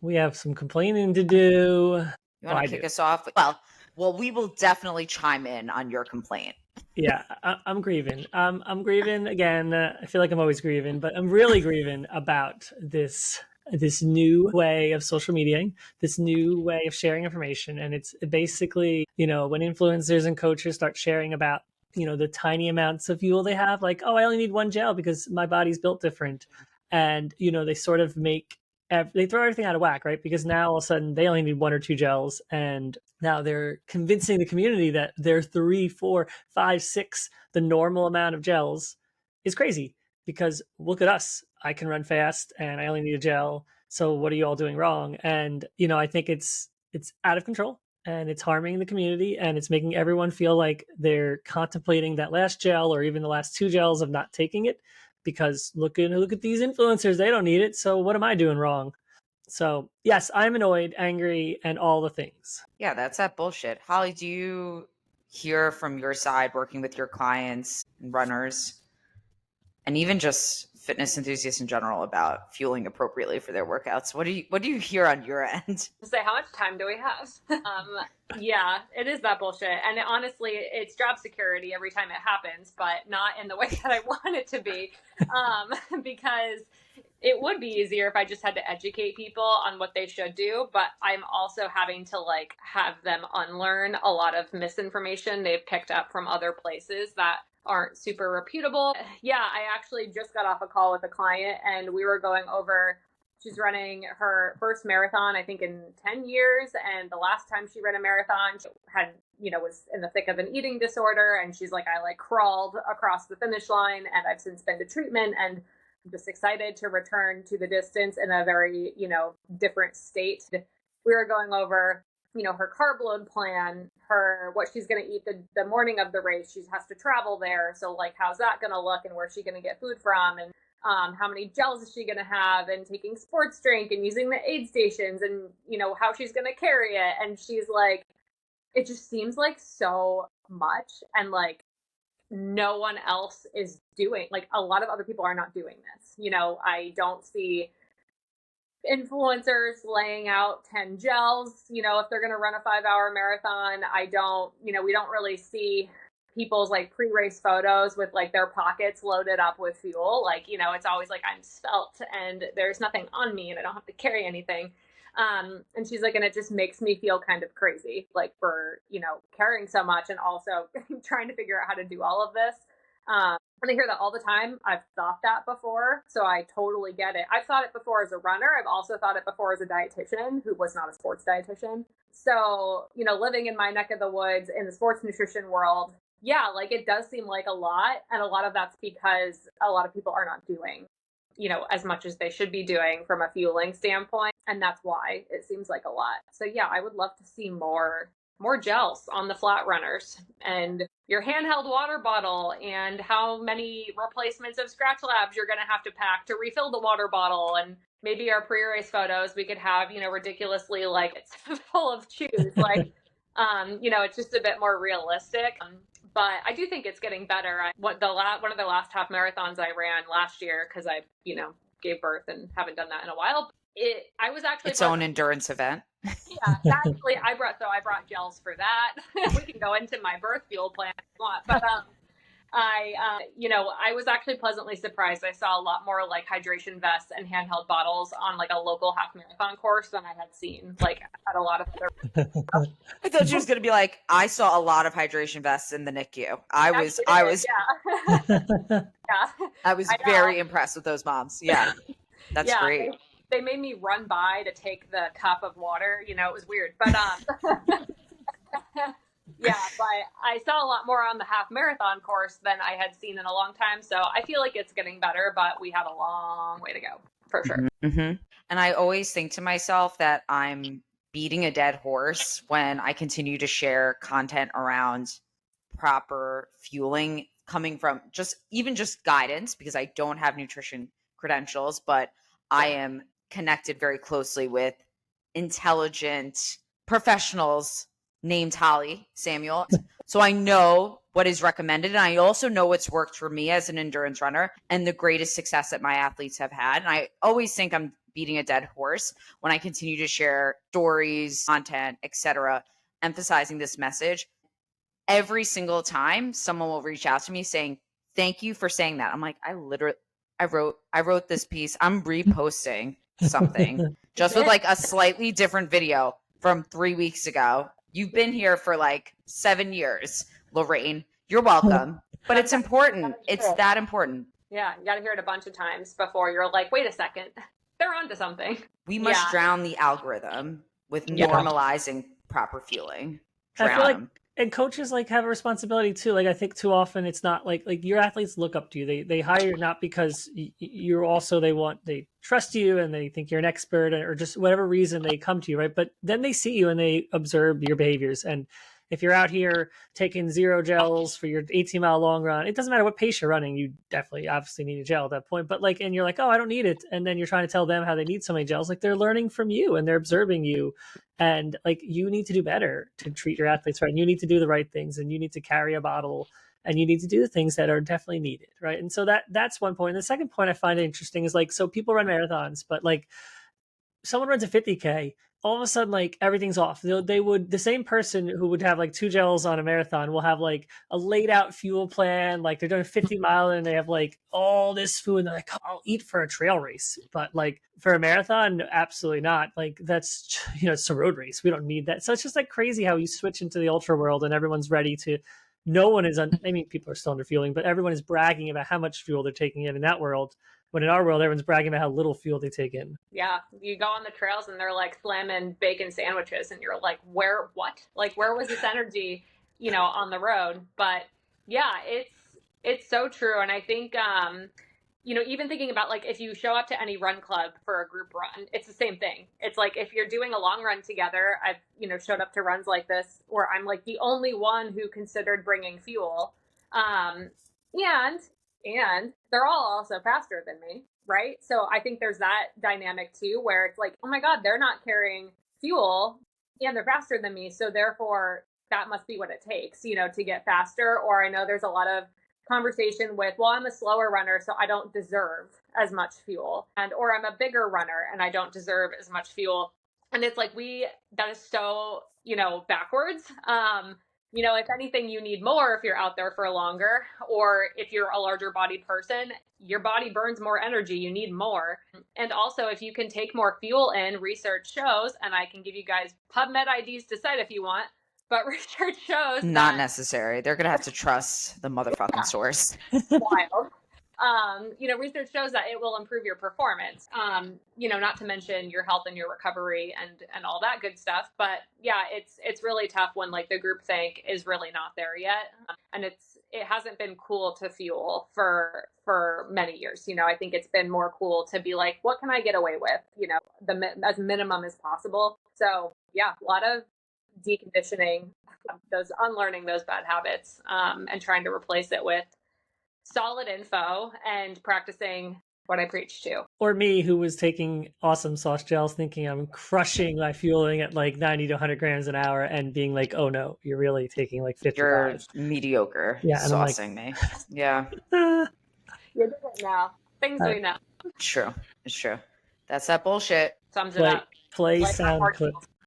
We have some complaining to do. You Well, want I to do. kick us off? Well, we will definitely chime in on your complaint. Yeah, I'm grieving. I'm grieving again. I feel like I'm always grieving, but I'm really grieving about this new way of social media, this new way of sharing information, and it's basically, when influencers and coaches start sharing about, the tiny amounts of fuel they have, like, oh, I only need one gel because my body's built different, and they sort of they throw everything out of whack, right? Because now all of a sudden they only need one or two gels, and now they're convincing the community that their 3, 4, 5, 6, the normal amount of gels is crazy. Because look at us, I can run fast and I only need a gel. So what are you all doing wrong? And I think it's out of control and it's harming the community and it's making everyone feel like they're contemplating that last gel or even the last two gels of not taking it because look at these influencers, they don't need it. So what am I doing wrong? So yes, I'm annoyed, angry, and all the things. Yeah, that's that bullshit. Holly, do you hear from your side working with your clients and runners and even just fitness enthusiasts in general about fueling appropriately for their workouts? What do you hear on your end? Say, how much time do we have? Yeah, it is that bullshit. And honestly, it's job security every time it happens, but not in the way that I want it to be. Because it would be easier if I just had to educate people on what they should do, but I'm also having to have them unlearn a lot of misinformation they've picked up from other places that aren't super reputable. Yeah, I actually just got off a call with a client and we were going over, she's running her first marathon, I think, in 10 years. And the last time she ran a marathon, she had, was in the thick of an eating disorder. And she's like, I crawled across the finish line and I've since been to treatment. And I'm just excited to return to the distance in a very, different state. We were going over, her carb load plan, what she's going to eat the morning of the race. She has to travel there. So how's that going to look and where's she going to get food from? And how many gels is she going to have and taking sports drink and using the aid stations and, how she's going to carry it. And she's like, it just seems like so much. And no one else is doing, a lot of other people are not doing this. I don't see influencers laying out 10 gels, if they're going to run a 5-hour marathon. I don't, we don't really see people's pre-race photos with their pockets loaded up with fuel. It's always I'm svelte and there's nothing on me and I don't have to carry anything. And she's like, and it just makes me feel kind of crazy, for, carrying so much and also trying to figure out how to do all of this. And I hear that all the time. I've thought that before, so I totally get it. I've thought it before as a runner. I've also thought it before as a dietitian who was not a sports dietitian. So, living in my neck of the woods in the sports nutrition world, yeah, it does seem like a lot. And a lot of that's because a lot of people are not doing, as much as they should be doing from a fueling standpoint. And that's why it seems like a lot. So yeah, I would love to see more gels on the flat runners and your handheld water bottle and how many replacements of Scratch Labs you're going to have to pack to refill the water bottle. And maybe our pre-race photos, we could have, ridiculously it's full of chews. It's just a bit more realistic. But I do think it's getting better. One of the last half marathons I ran last year, because I, gave birth and haven't done that in a while. I was actually Its own endurance event. Yeah, actually, I brought gels for that. We can go into my birth fuel plan if you want, but I was actually pleasantly surprised. I saw a lot more hydration vests and handheld bottles on a local half marathon course than I had seen at a lot of other. I thought she was going to be like, I saw a lot of hydration vests in the NICU. I was very impressed with those moms. Yeah, that's great. They made me run by to take the cup of water. It was weird, but yeah, but I saw a lot more on the half marathon course than I had seen in a long time. So I feel like it's getting better, but we have a long way to go for sure. Mm-hmm. And I always think to myself that I'm beating a dead horse when I continue to share content around proper fueling coming from just guidance, because I don't have nutrition credentials, but I am connected very closely with intelligent professionals named Holley Samuel. So I know what is recommended. And I also know what's worked for me as an endurance runner and the greatest success that my athletes have had. And I always think I'm beating a dead horse when I continue to share stories, content, etc., emphasizing this message. Every single time someone will reach out to me saying, "Thank you for saying that." I'm like, I wrote this piece. I'm reposting something just with like a slightly different video from 3 weeks ago. You've been here for like 7 years, Lorraine. You're welcome. But it's important. It's that important. Yeah, you got to hear it a bunch of times before you're like, wait a second, they're onto something. We must drown the algorithm with normalizing proper fueling. I feel like, and coaches like have a responsibility too. Like I think too often it's not like your athletes look up to you. They hire you not because you're also they trust you and they think you're an expert or just whatever reason they come to you, right? But then they see you and they observe your behaviors. And if you're out here taking 0 gels for your 18-mile long run, it doesn't matter what pace you're running. You definitely obviously need a gel at that point. But like, and you're like, oh, I don't need it. And then you're trying to tell them how they need so many gels. Like they're learning from you and they're observing you. And like, you need to do better to treat your athletes right. And you need to do the right things and you need to carry a bottle and you need to do the things that are definitely needed. Right. And so that's one point. And the second point I find interesting is like, so people run marathons, but like someone runs a 50K, all of a sudden, like everything's off. The same person who would have like 2 gels on a marathon will have like a laid out fuel plan. Like they're doing 50 mile and they have like all this food and they're like, I'll eat for a trail race. But like for a marathon, absolutely not. Like that's, it's a road race. We don't need that. So it's just like crazy how you switch into the ultra world and everyone's ready to, no one is, people are still under fueling, but everyone is bragging about how much fuel they're taking in that world. When in our world, everyone's bragging about how little fuel they take in. Yeah, you go on the trails and they're like slamming bacon sandwiches and you're like, where was this energy, on the road? But yeah, it's so true. And I think, even thinking about like if you show up to any run club for a group run, it's the same thing. It's like if you're doing a long run together, I've, showed up to runs like this where I'm like the only one who considered bringing fuel. And they're all also faster than me, right? So I think there's that dynamic too, where it's like, oh my God, they're not carrying fuel and they're faster than me. So therefore that must be what it takes, to get faster. Or I know there's a lot of conversation with, well, I'm a slower runner, so I don't deserve as much fuel. Or I'm a bigger runner and I don't deserve as much fuel. And it's like, that is so, backwards. If anything, you need more if you're out there for longer, or if you're a larger bodied person, your body burns more energy. You need more. And also, if you can take more fuel in, research shows, and I can give you guys PubMed IDs to cite if you want, but research shows not necessary. They're going to have to trust the motherfucking source. Wild. Research shows that it will improve your performance, not to mention your health and your recovery and all that good stuff. But yeah, it's really tough when like the groupthink is really not there yet. And it hasn't been cool to fuel for many years. I think it's been more cool to be like, what can I get away with, as minimum as possible. So yeah, a lot of deconditioning, unlearning those bad habits, and trying to replace it with solid info and practicing what I preach to. Or me, who was taking awesome sauce gels, thinking I'm crushing my fueling at like 90 to 100 grams an hour and being like, oh no, you're really taking like 55. You're mediocre saucing me. Yeah. You're doing it now. Things we know. It's true. That's that bullshit. Sums it up. Play sound clip.